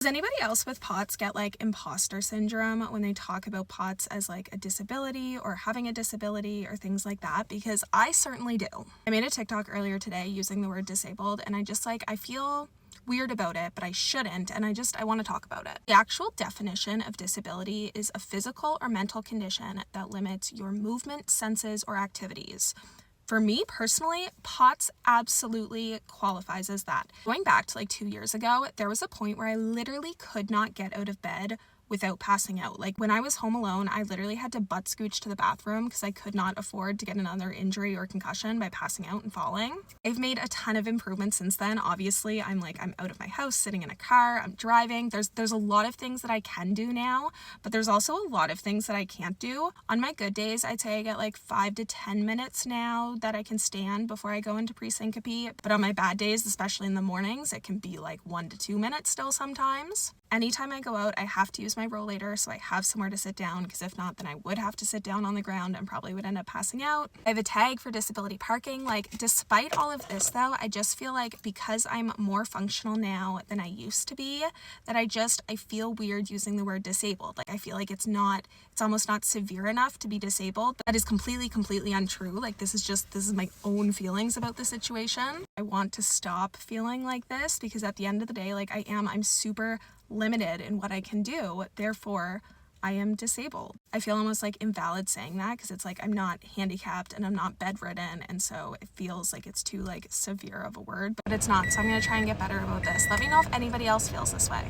Does anybody else with POTS get like imposter syndrome when they talk about POTS as like a disability or having a disability or things like that? Because I certainly do. I made a TikTok earlier today using the word disabled, and I feel weird about it, but I shouldn't, and I want to talk about it. The actual definition of disability is a physical or mental condition that limits your movement, senses, or activities. For me personally, POTS absolutely qualifies as that. Going back to like 2 years ago, there was a point where I literally could not get out of bed without passing out. Like when I was home alone, I literally had to butt scooch to the bathroom because I could not afford to get another injury or concussion by passing out and falling. I've made a ton of improvements since then. Obviously, I'm out of my house, sitting in a car, I'm driving. There's a lot of things that I can do now, but there's also a lot of things that I can't do. On my good days, I'd say I get like 5 to 10 minutes now that I can stand before I go into pre-syncope. But on my bad days, especially in the mornings, it can be like 1 to 2 minutes still sometimes. Anytime I go out, I have to use my rollator so I have somewhere to sit down, because if not, then I would have to sit down on the ground and probably would end up passing out. I have a tag for disability parking. Like, despite all of this though, I just feel like because I'm more functional now than I used to be, that I feel weird using the word disabled. Like, I feel like it's almost not severe enough to be disabled. That is completely untrue. Like, this is my own feelings about the situation. I want to stop feeling like this because at the end of the day, like I'm super limited in what I can do, therefore I am disabled. I feel almost like invalid saying that because it's like I'm not handicapped and I'm not bedridden, and so it feels like it's too like severe of a word, but it's not. So I'm gonna try and get better about this. Let me know if anybody else feels this way.